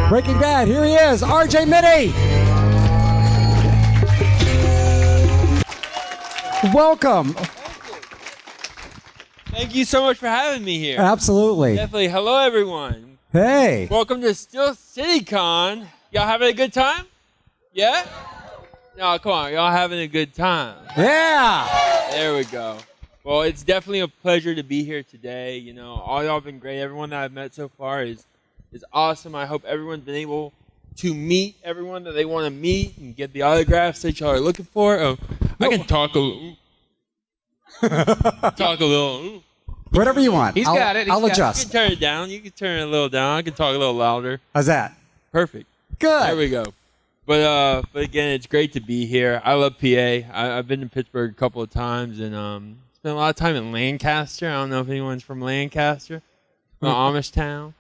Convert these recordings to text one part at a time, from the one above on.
Breaking Bad, here he is, RJ Mitte. Welcome. Thank you so much for having me here. Absolutely. Definitely. Hello, everyone. Hey. Welcome to Steel City Con. Y'all having a good time? Yeah? No, come on. Y'all having a good time. Yeah. There we go. Well, it's definitely a pleasure to be here today. You know, all y'all have been great. Everyone that I've met so far is awesome. I hope everyone's been able to meet everyone that they want to meet and get the autographs that y'all are looking for. Oh, I can talk a little. Talk a little. Whatever you want. He's got it. I'll adjust. You can turn it down. You can turn it a little down. I can talk a little louder. How's that? Perfect. Good. There we go. But again, it's great to be here. I love PA. I've been to Pittsburgh a couple of times and spent a lot of time in Lancaster. I don't know if anyone's from Lancaster, Amish town.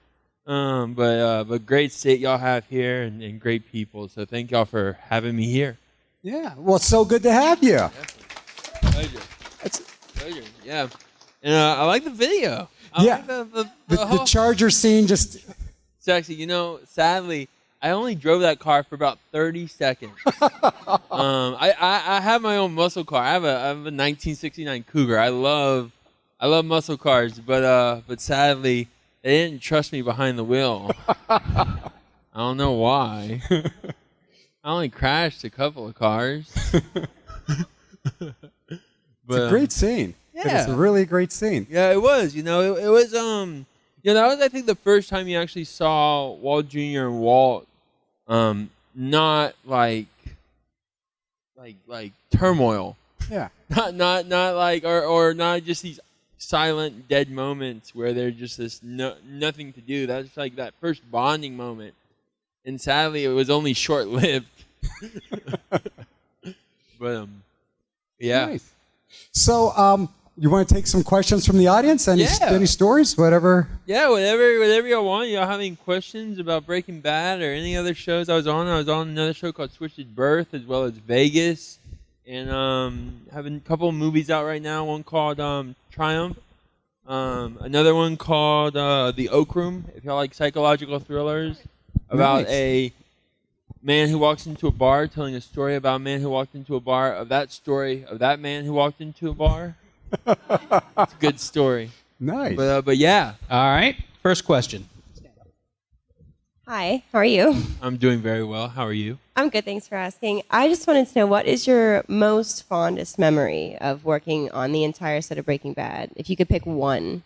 But great state y'all have here and great people. So thank y'all for having me here. Yeah. Well, it's so good to have you. Pleasure. Pleasure. Yeah. And I like the video. I like the Charger scene just... Sexy. You know, sadly, I only drove that car for about 30 seconds. I have my own muscle car. I have a 1969 Cougar. I love muscle cars, but sadly, they didn't trust me behind the wheel. I don't know why. I only crashed a couple of cars. It's a great scene. Yeah. It's a really great scene. Yeah, it was. You know, it was that was I think the first time you actually saw Walt Jr. and Walt not like turmoil. Yeah. Not like or not just these silent dead moments where they're just this nothing to do. That's like that first bonding moment. And sadly it was only short-lived. But yeah. Nice. So, you want to take some questions from the audience? Any stories? Whatever. Yeah, whatever y'all want. Y'all have any questions about Breaking Bad or any other shows I was on? I was on another show called Switched Birth as well as Vegas. And having a couple of movies out right now. One called Triumph. Another one called The Oak Room, if y'all like psychological thrillers. About a man who walks into a bar, telling a story about a man who walked into a bar, of that story of that man who walked into a bar. It's a good story. Nice. But yeah. All right. First question. Hi, how are you? I'm doing very well. How are you? I'm good, thanks for asking. I just wanted to know, what is your most fondest memory of working on the entire set of Breaking Bad? If you could pick one.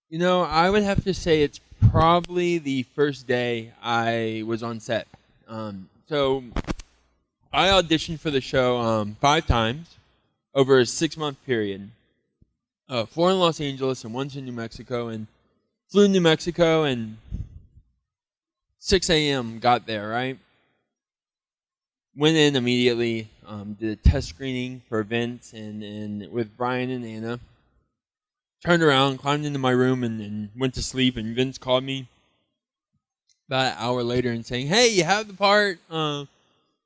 You know, I would have to say it's probably the first day I was on set. So I auditioned for the show 5 times over a 6-month period. 4 in Los Angeles and 1 in New Mexico. And flew to New Mexico and 6 a.m. got there, right? Went in immediately, did a test screening for Vince and with Brian and Anna. Turned around, climbed into my room, and went to sleep. And Vince called me about an hour later and saying, "Hey, you have the part.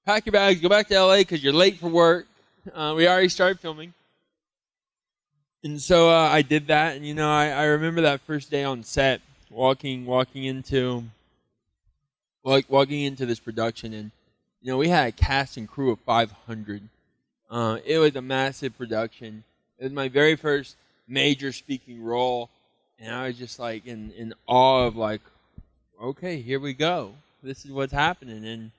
Pack your bags, go back to LA because you're late for work. We already started filming." And so I did that. And, you know, I remember that first day on set, walking into this production. And, you know, we had a cast and crew of 500. It was a massive production. It was my very first major speaking role, and I was just like in awe of like, okay, here we go. This is what's happening. And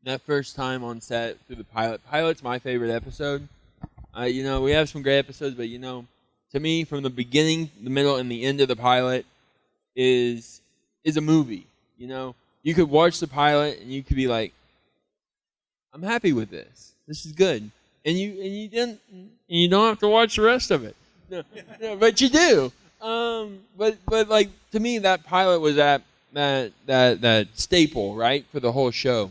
that first time on set through the pilot's my favorite episode. You know, we have some great episodes, but you know, to me, from the beginning, the middle, and the end of the pilot is a movie. You know, you could watch the pilot and you could be like, I'm happy with this. This is good. And you don't have to watch the rest of it. No, but you do. But like, to me, that pilot was that staple, right, for the whole show.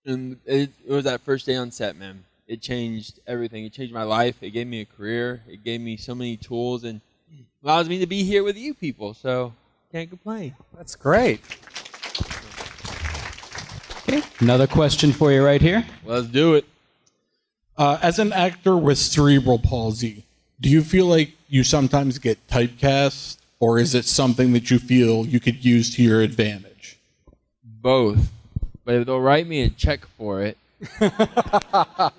And it was that first day on set, man. It changed everything. It changed my life. It gave me a career. It gave me so many tools and allows me to be here with you people. So can't complain. That's great. Okay. Another question for you right here. Let's do it. As an actor with cerebral palsy, do you feel like you sometimes get typecast, or is it something that you feel you could use to your advantage? both, but if they'll write me a check for it.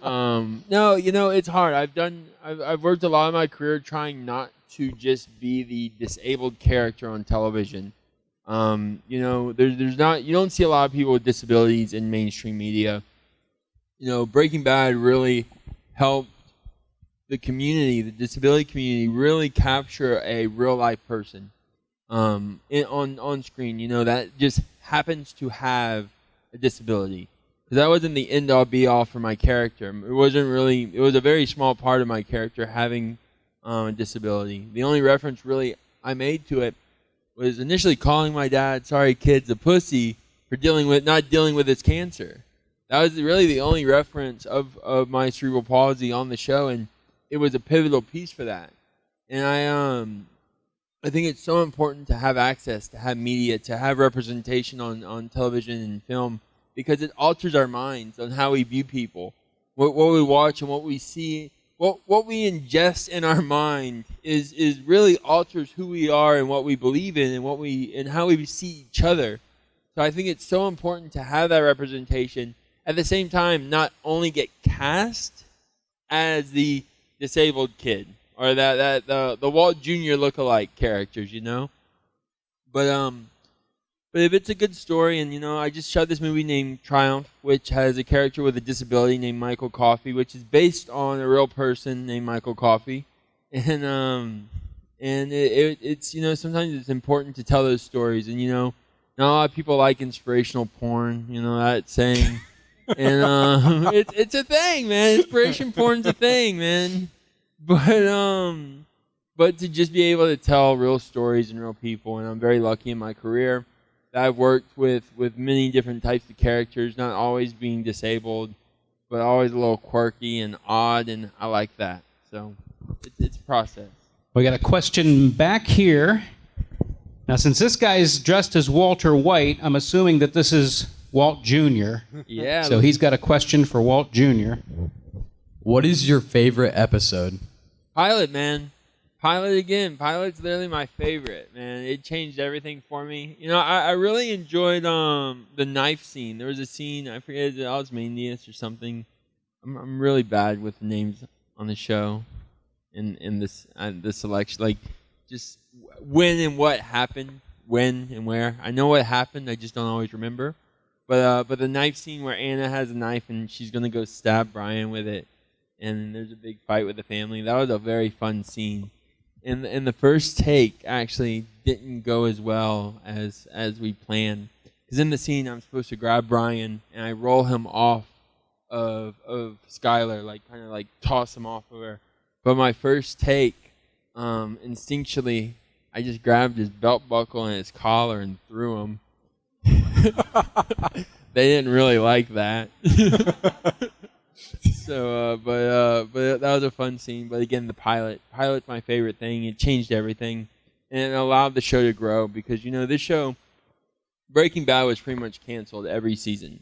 No, it's hard. I've worked a lot of my career trying not to just be the disabled character on television. There's not, you don't see a lot of people with disabilities in mainstream media. Breaking Bad really helped the community, the disability community, really capture a real life person on screen. That just happens to have a disability. Because that wasn't the end all be all for my character. It was a very small part of my character having a disability. The only reference really I made to it was initially calling my dad, sorry kids, a pussy for not dealing with his cancer. That was really the only reference of my cerebral palsy on the show, and it was a pivotal piece for that. And I think it's so important to have access, to have media, to have representation on television and film, because it alters our minds on how we view people. What we watch and what we see, what we ingest in our mind is really alters who we are and what we believe in and how we see each other. So I think it's so important to have that representation. At the same time, not only get cast as the disabled kid or the Walt Jr. lookalike characters, But if it's a good story, and I just shot this movie named Triumph, which has a character with a disability named Michael Coffey, which is based on a real person named Michael Coffey, and it's sometimes it's important to tell those stories, and not a lot of people like inspirational porn, that saying, and it's a thing, man. Inspiration porn's a thing, man, but to just be able to tell real stories and real people, and I'm very lucky in my career. I've worked with many different types of characters, not always being disabled, but always a little quirky and odd, and I like that. So it's a process. We got a question back here. Now, since this guy's dressed as Walter White, I'm assuming that this is Walt Jr. Yeah. So he's got a question for Walt Jr. What is your favorite episode? Pilot, man. Pilot again. Pilot's literally my favorite, man. It changed everything for me. I really enjoyed the knife scene. There was a scene, I forget, Osmanius or something. I'm really bad with the names on the show in this selection. Like, just when and what happened, when and where. I know what happened, I just don't always remember. But the knife scene where Anna has a knife and she's going to go stab Brian with it, and there's a big fight with the family. That was a very fun scene. And the first take actually didn't go as well as we planned. Because in the scene, I'm supposed to grab Brian and I roll him off of Skylar, kind of toss him off of her. But my first take, instinctually, I just grabbed his belt buckle and his collar and threw him. They didn't really like that. So, but that was a fun scene. But again, the pilot's my favorite thing. It changed everything, and it allowed the show to grow because this show, Breaking Bad, was pretty much canceled every season.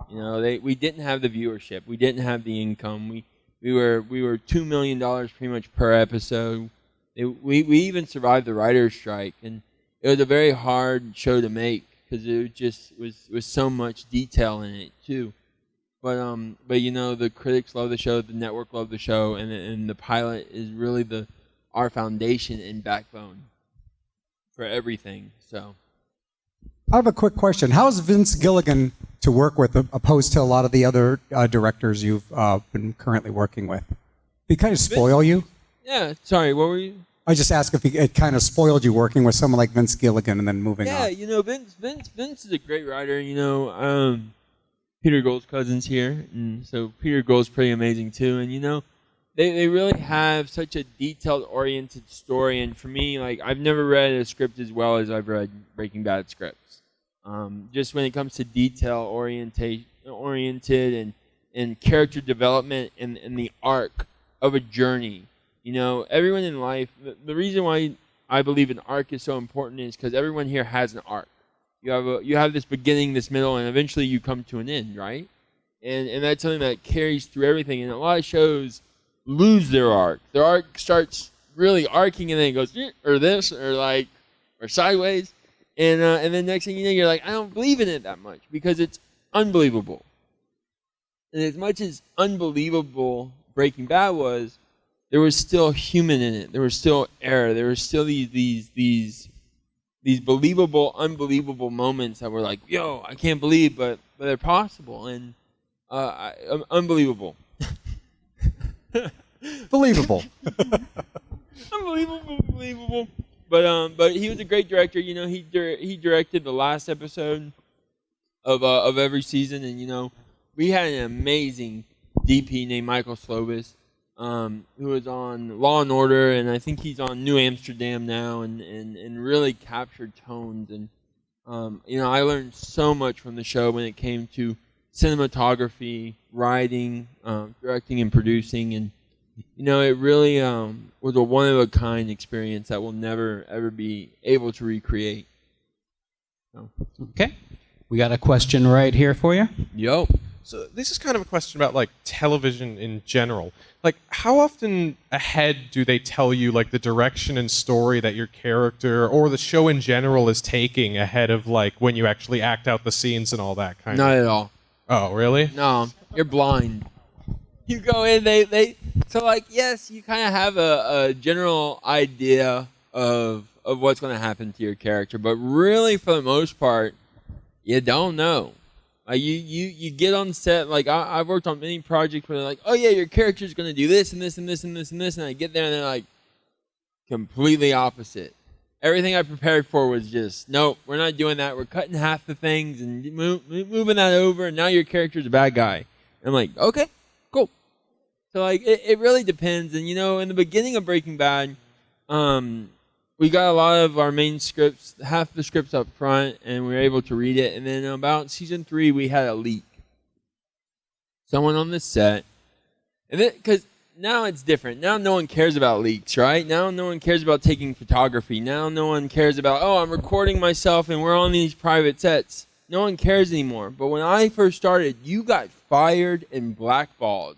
We didn't have the viewership, we didn't have the income. We were $2 million pretty much per episode. We even survived the writer's strike, and it was a very hard show to make because it just was so much detail in it too. But the critics love the show, the network loved the show, and the pilot is really our foundation and backbone for everything. So, I have a quick question. How's Vince Gilligan to work with, opposed to a lot of the other directors you've been currently working with? Did he kind of spoil you? Yeah. Sorry, what were you? I just asked if it kind of spoiled you working with someone like Vince Gilligan and then moving on. Yeah, Vince is a great writer. Peter Gold's cousin's here, and so Peter Gold's pretty amazing too. And they really have such a detailed-oriented story. And for me, I've never read a script as well as I've read Breaking Bad scripts. Just when it comes to detail-oriented and character development and the arc of a journey. Everyone in life. The reason why I believe an arc is so important is because everyone here has an arc. You have this beginning, this middle, and eventually you come to an end, right? And that's something that carries through everything. And a lot of shows lose their arc. Their arc starts really arcing, and then it goes or this or sideways. and then next thing you know, you're like, I don't believe in it that much because it's unbelievable. And as much as unbelievable Breaking Bad was, there was still human in it. There was still error. There were still these believable, unbelievable moments that were like, yo, I can't believe, but they're possible and unbelievable. Believable. Unbelievable. But he was a great director. You know, he directed the last episode of every season, and you know, we had an amazing DP named Michael Slovis, who was on Law and Order, and I think he's on New Amsterdam now, and really captured tones. And you know, I learned so much from the show when it came to cinematography, writing, directing, and producing, and you know, it really was a one-of-a-kind experience that we'll never, ever be able to recreate. So. Okay. We got a question right here for you. Yo. So this is kind of a question about like television in general. Like, how often ahead do they tell you like the direction and story that your character or the show in general is taking ahead of like when you actually act out the scenes and all that kind Not of? at all. Oh, really? No, you're blind. You go in, so like, yes, you kind of have a general idea of what's going to happen to your character, but really, for the most part, you don't know. Like you get on set. Like I've worked on many projects where they're like, oh yeah, your character's going to do this and this and this and this and this, and I get there and they're like, completely opposite. Everything I prepared for was just, nope, we're not doing that. We're cutting half the things and moving that over, and now your character's a bad guy. And I'm like, okay, cool. So like it really depends. And you know, in the beginning of Breaking Bad, we got a lot of our main scripts, half the scripts up front, and we were able to read it. And then about season 3, we had a leak. Someone on the set, and then because now it's different. Now no one cares about leaks, right? Now no one cares about taking photography. Now no one cares about, oh, I'm recording myself and we're on these private sets. No one cares anymore. But when I first started, you got fired and blackballed.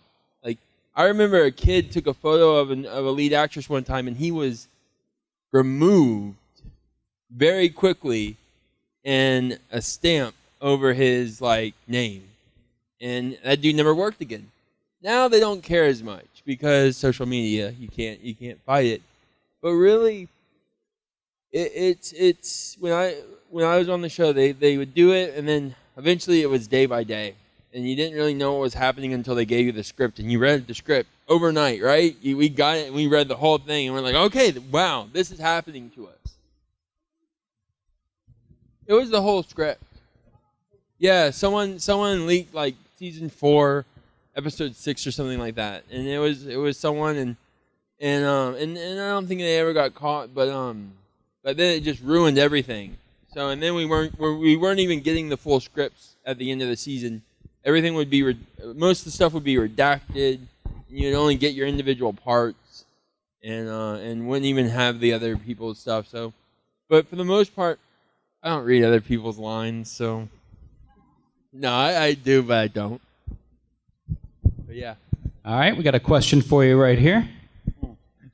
I remember a kid took a photo of a lead actress one time, and he was removed very quickly and a stamp over his name, and that dude never worked again. Now they don't care as much because social media, you can't fight it. But really, it's when I was on the show, they would do it, and then eventually it was day by day. And you didn't really know what was happening until they gave you the script, and you read the script overnight, right? We got it, and we read the whole thing, and we're like, okay, wow, this is happening to us. It was the whole script. Yeah, someone leaked season 4, episode 6 or something like that, and it was someone, and I don't think they ever got caught, but then it just ruined everything. So and then we weren't even getting the full scripts at the end of the season. Everything would be most of the stuff would be redacted. You'd only get your individual parts, and wouldn't even have the other people's stuff. So, but for the most part, I don't read other people's lines. So, no, I do, but I don't. But yeah. All right, we got a question for you right here.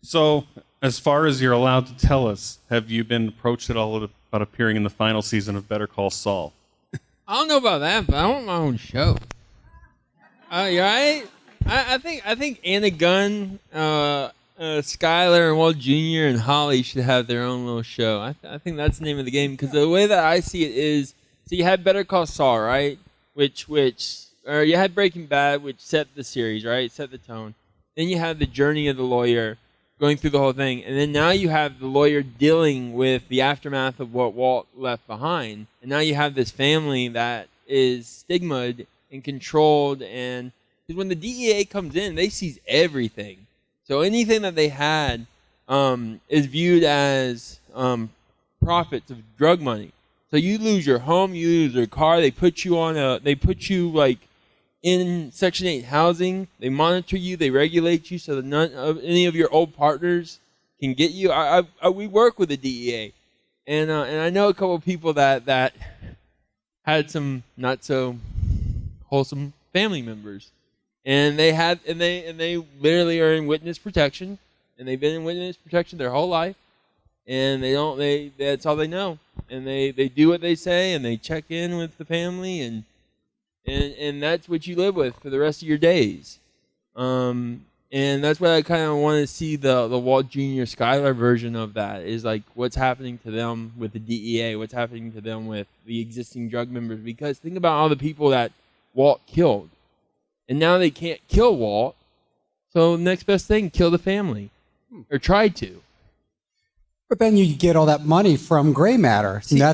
So, as far as you're allowed to tell us, have you been approached at all about appearing in the final season of Better Call Saul? I don't know about that, but I want my own show. You right? I think Anna Gunn, Skyler, and Walt Jr. and Holly should have their own little show. I think that's the name of the game, because the way that I see it is, so you had Better Call Saul, right? Or you had Breaking Bad, which set the series, right? Set the tone. Then you had the journey of the lawyer going through the whole thing, and then now you have the lawyer dealing with the aftermath of what Walt left behind, and now you have this family that is stigmatized and controlled, and because when the DEA comes in, they seize everything. So anything that they had is viewed as profits of drug money. So you lose your home, you lose your car. They put you in Section 8 housing. They monitor you. They regulate you so that none of any of your old partners can get you. We work with the DEA, and I know a couple of people that had some not so wholesome family members, and they literally are in witness protection, and they've been in witness protection their whole life, and they don't. That's all they know, and they do what they say, and they check in with the family, and that's what you live with for the rest of your days. And that's what I kind of want to see the Walt Jr. Skylar version of that is like what's happening to them with the DEA, what's happening to them with the existing drug members. Because think about all the people that Walt killed, and now they can't kill Walt. So next best thing, kill the family, or try to. But then you get all that money from gray matter. See, I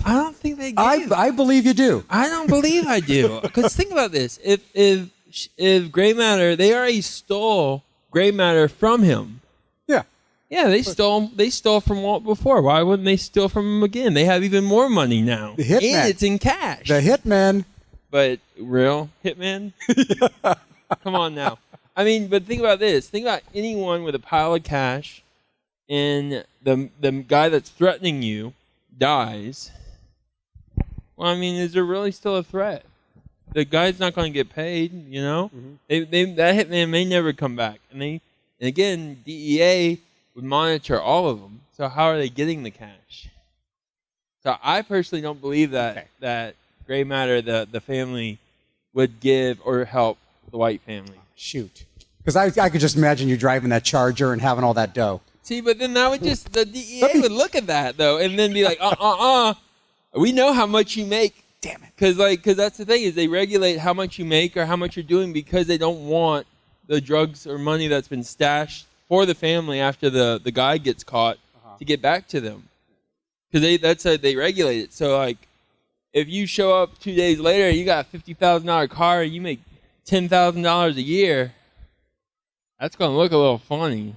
don't think they gave. I believe you do. I don't believe I do. Because think about this: if gray matter, they already stole gray matter from him. Yeah. Yeah, they stole from Walt before. Why wouldn't they steal from him again? They have even more money now, The hitman. and it's in cash. The hitman. But real hitman? Come on now. I mean, but think about this. Think about anyone with a pile of cash, and the guy that's threatening you dies. Well, I mean, is there really still a threat? The guy's not going to get paid, you know? Mm-hmm. That hitman may never come back. And again, DEA would monitor all of them. So how are they getting the cash? So I personally don't believe that gray matter, the family, would give or help the white family. Shoot. Because I could just imagine you driving that Charger and having all that dough. See, but then that would just, the DEA would look at that, though, and then be like, we know how much you make. Damn it. Because that's the thing, is they regulate how much you make or how much you're doing because they don't want the drugs or money that's been stashed for the family after the guy gets caught to get back to them. Because that's how they regulate it. So, like, if you show up 2 days later, you got a $50,000 car, you make $10,000 a year, that's going to look a little funny.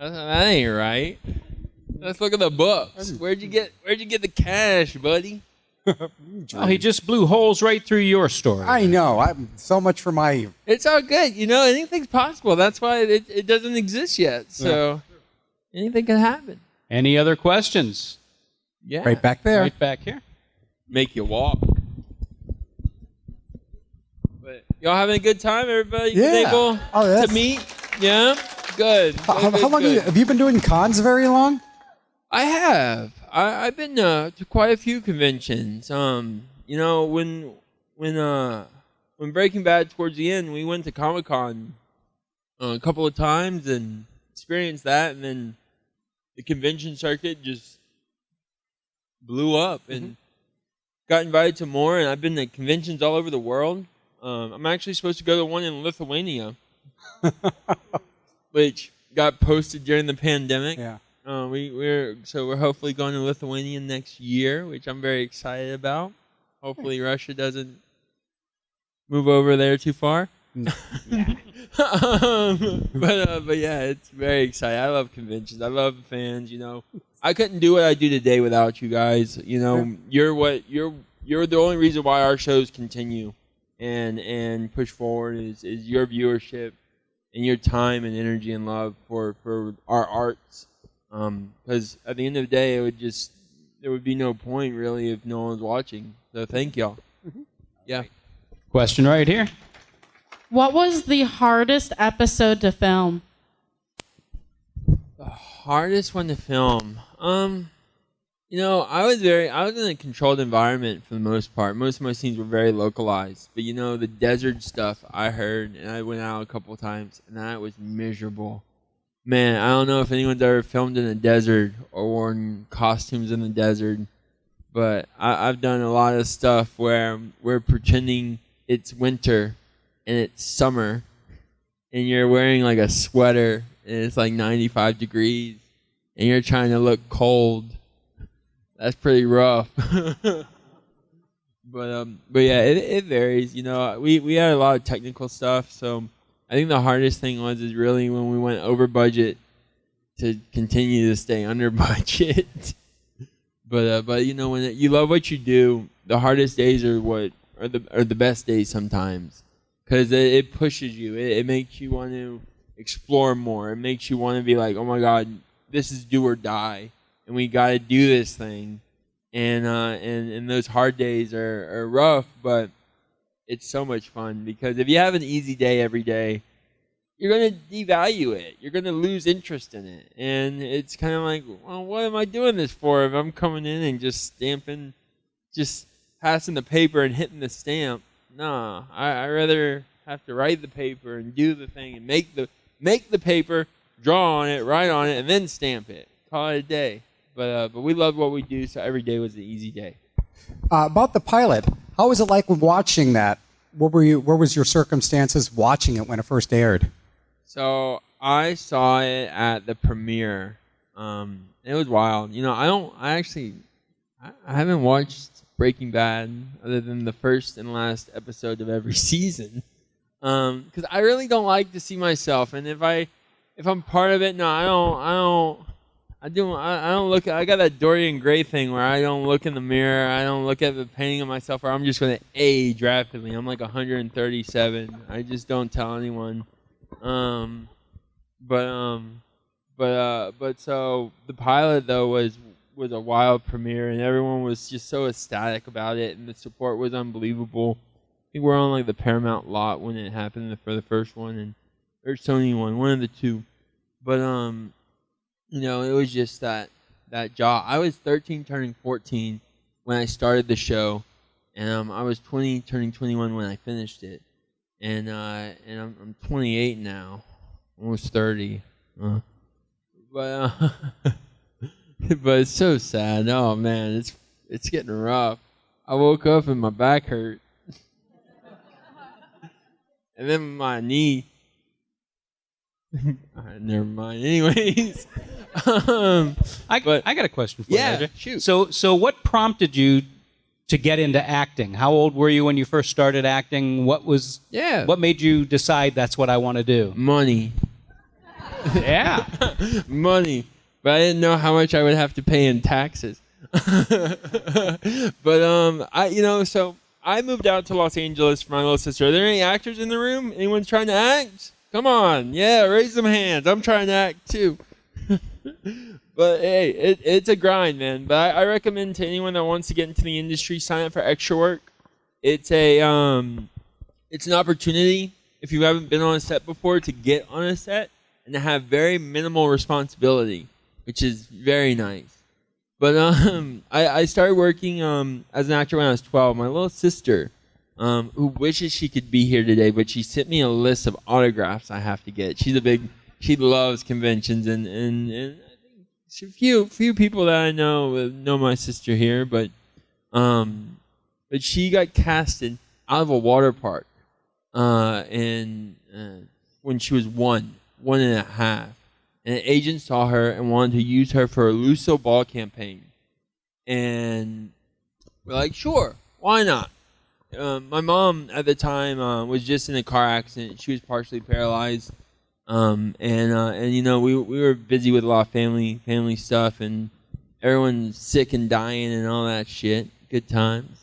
That ain't right. Let's look at the books. Where'd you get the cash, buddy? Well, he just blew holes right through your story. I know. I'm so much for my. It's all good. You know, anything's possible. That's why it doesn't exist yet. So anything can happen. Any other questions? Yeah. Right back there. Right back here. Make you walk. But y'all having a good time? Everybody Yeah. able Oh, to meet? Yeah? Good. How Good, long good. have you been doing cons very long? I have. I've been to quite a few conventions. You know, when Breaking Bad towards the end, we went to Comic-Con a couple of times and experienced that, and then the convention circuit just blew up and got invited to more, and I've been to conventions all over the world. I'm actually supposed to go to one in Lithuania, which got posted during the pandemic. Yeah. We're hopefully going to Lithuania next year, which I'm very excited about. Hopefully Russia doesn't move over there too far. But yeah, it's very exciting. I love conventions. I love the fans. You know, I couldn't do what I do today without you guys. You know, you're the only reason why our shows continue and push forward is your viewership and your time and energy and love for our arts. Because at the end of the day, there would be no point really if no one's watching. So thank y'all. Yeah. Question right here. What was the hardest episode to film? The hardest one to film. You know, I was in a controlled environment for the most part. Most of my scenes were very localized. But you know, the desert stuff I heard, and I went out a couple of times, and that was miserable. Man, I don't know if anyone's ever filmed in a desert or worn costumes in the desert, but I've done a lot of stuff where we're pretending it's winter and it's summer, and you're wearing like a sweater and it's like 95 degrees, and you're trying to look cold. That's pretty rough. But yeah, it varies. You know, we had a lot of technical stuff, so I think the hardest thing is really when we went over budget to continue to stay under budget. But you know, when you love what you do, the hardest days are the best days sometimes, because it pushes you. It makes you want to explore more. It makes you want to be like, oh my God, this is do or die, and we got to do this thing. And those hard days are rough, but it's so much fun, because if you have an easy day every day, you're going to devalue it. You're going to lose interest in it. And it's kind of like, well, what am I doing this for if I'm coming in and just stamping, just passing the paper and hitting the stamp? No, I rather have to write the paper and do the thing and make the paper, draw on it, write on it, and then stamp it. Call it a day. But we love what we do, so every day was an easy day. About the pilot, how was it like when watching that? What was your circumstances watching it when it first aired? So I saw it at the premiere. It was wild. I haven't watched Breaking Bad other than the first and last episode of every season. Because I really don't like to see myself, and if I'm part of it, no, I don't look. I got that Dorian Gray thing where I don't look in the mirror. I don't look at the painting of myself, or I'm just going to age rapidly. I'm like 137. I just don't tell anyone. But so the pilot though was a wild premiere, and everyone was just so ecstatic about it, and the support was unbelievable. I think we're on like the Paramount lot when it happened for the first one, or Sony one of the two. But it was just that job. I was 13 turning 14 when I started the show, and I was 20 turning 21 when I finished it. And I'm 28 now, almost 30. But it's so sad. Oh man, it's getting rough. I woke up and my back hurt, and then my knee. Never mind. Anyways, I got a question for you. Yeah, AJ. shoot. So what prompted you to get into acting? How old were you when you first started acting? What made you decide that's what I want to do? Money. Yeah. Money. But I didn't know how much I would have to pay in taxes. But so I moved out to Los Angeles for my little sister. Are there any actors in the room? Anyone trying to act? Come on. Yeah, raise some hands. I'm trying to act too. But hey, it's a grind, man. But I recommend to anyone that wants to get into the industry, sign up for extra work. It's an opportunity if you haven't been on a set before to get on a set and to have very minimal responsibility, which is very nice. But I started working as an actor when I was 12. My little sister, who wishes she could be here today, but she sent me a list of autographs I have to get. She loves conventions, and I think few people that I know my sister here, but she got casted out of a water park, when she was one and a half. And an agent saw her and wanted to use her for a Luso Ball campaign. And we're like, sure, why not? My mom at the time was just in a car accident. She was partially paralyzed. And we were busy with a lot of family stuff, and everyone's sick and dying and all that shit. Good times.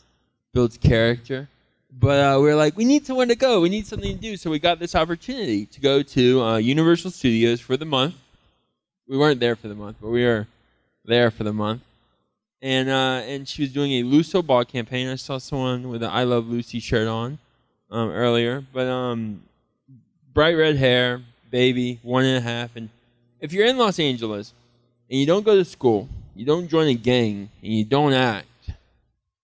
Builds character. But we were like, we need somewhere to go. We need something to do. So we got this opportunity to go to Universal Studios for the month. We weren't there for the month, but we were there for the month. And she was doing a Luso Ball campaign. I saw someone with an I Love Lucy shirt on earlier. But bright red hair, baby, 1.5. And if you're in Los Angeles and you don't go to school, you don't join a gang, and you don't act,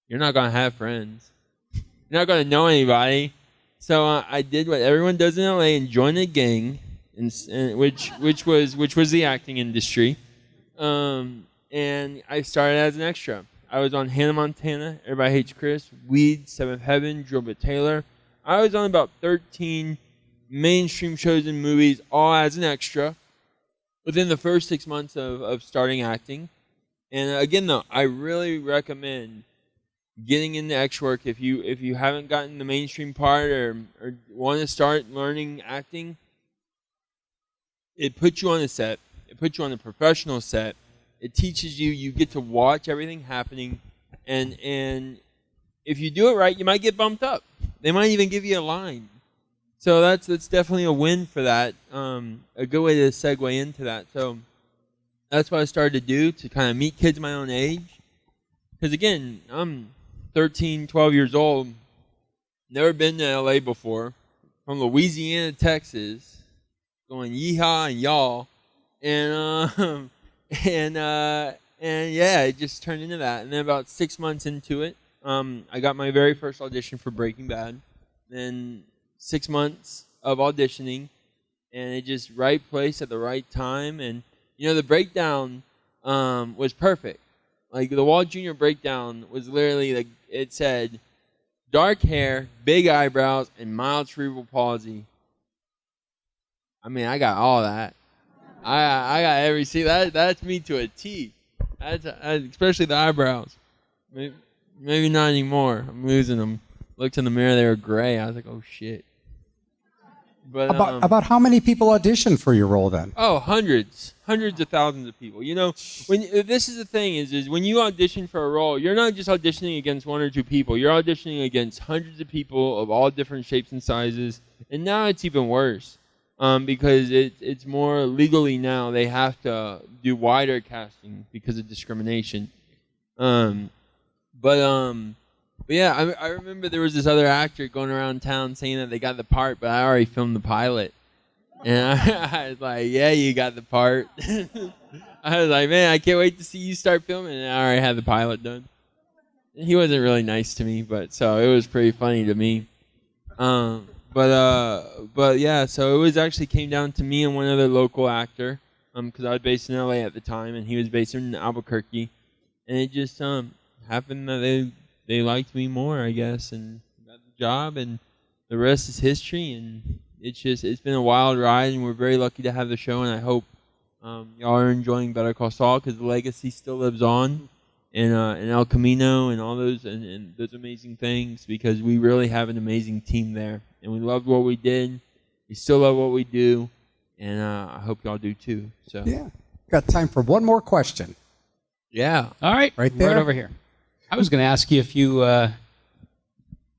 you're not going to have friends. You're not going to know anybody. So I did what everyone does in LA and joined a gang, which was the acting industry. And I started as an extra. I was on Hannah Montana, Everybody Hates Chris, Weeds, Seventh Heaven, Drill Bit Taylor. I was on about 13 mainstream shows and movies, all as an extra, within the first 6 months of starting acting. And again, though, I really recommend getting into extra work if you haven't gotten the mainstream part or want to start learning acting. It puts you on a set. It puts you on a professional set. It teaches you. You get to watch everything happening, and if you do it right, you might get bumped up. They might even give you a line. So that's definitely a win for that. A good way to segue into that. So that's what I started to do, to kind of meet kids my own age. Because again, I'm 13, 12 years old. Never been to LA before. From Louisiana, Texas. going yeehaw and y'all, and and yeah, it just turned into that. And then about 6 months into it, I got my very first audition for Breaking Bad. Then 6 months of auditioning, and it just right place at the right time. And the breakdown was perfect. Like the Walt Jr. breakdown was literally like it said, dark hair, big eyebrows, and mild cerebral palsy. I mean, I got all that. I got every that's me to a T. That's especially the eyebrows. Maybe not anymore. I'm losing them. Looked in the mirror, they were gray. I was like, oh shit. But About how many people auditioned for your role then? Oh, hundreds of thousands of people. This is the thing is when you audition for a role, you're not just auditioning against one or two people. You're auditioning against hundreds of people of all different shapes and sizes. And now it's even worse because it's more legally now. They have to do wider casting because of discrimination. But yeah, I remember there was this other actor going around town saying that they got the part, but I already filmed the pilot. And I was like, yeah, you got the part. I was like, man, I can't wait to see you start filming. And I already had the pilot done. And he wasn't really nice to me, so it was pretty funny to me. But yeah, so it was actually came down to me and one other local actor, because I was based in LA at the time, and he was based in Albuquerque. And it just happened that they liked me more, I guess, and got the job, and the rest is history. And it's been a wild ride, and we're very lucky to have the show. And I hope y'all are enjoying Better Call Saul because the legacy still lives on, and El Camino and all those and those amazing things, because we really have an amazing team there, and we loved what we did. We still love what we do, and I hope y'all do too. So yeah, got time for one more question. Yeah, all right, right there, right over here. I was going to ask you if you had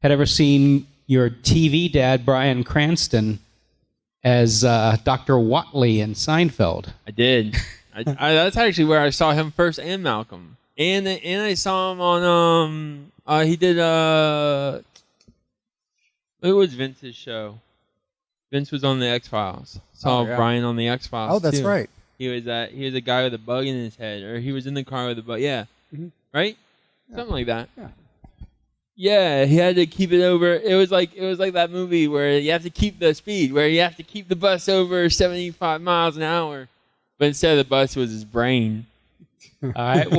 ever seen your TV dad, Bryan Cranston, as Dr. Whatley in Seinfeld. I did. That's actually where I saw him first, and Malcolm, and I saw him on he did it was Vince's show. Vince was on the X-Files. Saw Bryan on the X-Files. Oh, that's too. right. He was a guy with a bug in his head, or he was in the car with a bug. Yeah, right. Something like that. Yeah, he had to keep it over. It was like that movie where you have to keep the speed, where you have to keep the bus over 75 miles an hour. But instead of the bus, it was his brain. All right,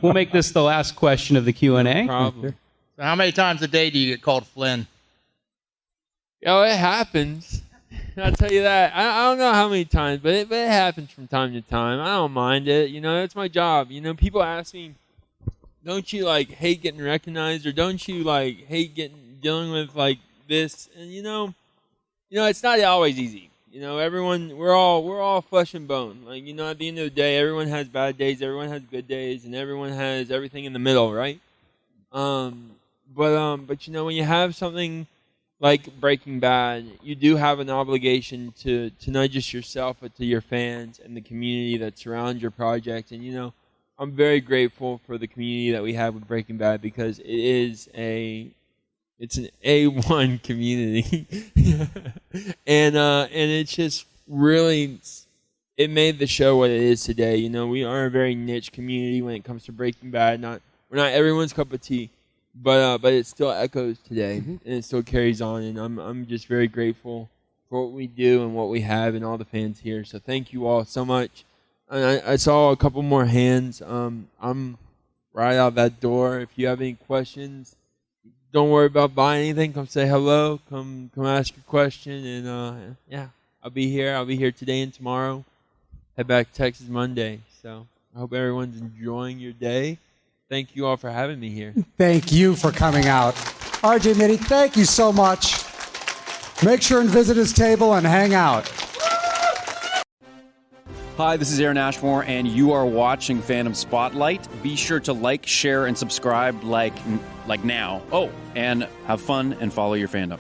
we'll make this the last question of the Q&A. No problem. So how many times a day do you get called Flynn? Oh, it happens. I'll tell you that. I don't know how many times, but it happens from time to time. I don't mind it. That's my job. People ask me, don't you hate getting recognized, or don't you hate dealing with this? And it's not always easy. Everyone, we're all flesh and bone. At the end of the day, everyone has bad days, everyone has good days, and everyone has everything in the middle, right? But when you have something like Breaking Bad, you do have an obligation to not just yourself, but to your fans and the community that surrounds your project. And I'm very grateful for the community that we have with Breaking Bad, because it's an A1 community. and it's just really, it made the show what it is today. We are a very niche community when it comes to Breaking Bad. We're not everyone's cup of tea, but it still echoes today, and it still carries on. And I'm just very grateful for what we do and what we have and all the fans here. So thank you all so much. And I saw a couple more hands. I'm right out that door. If you have any questions, don't worry about buying anything. Come say hello. Come ask your question. And yeah, I'll be here. I'll be here today and tomorrow. Head back to Texas Monday. So I hope everyone's enjoying your day. Thank you all for having me here. Thank you for coming out. RJ Mitte, thank you so much. Make sure and visit his table and hang out. Hi, this is Aaron Ashmore, and you are watching Phantom Spotlight. Be sure to like, share, and subscribe like now. Oh, and have fun and follow your fandom.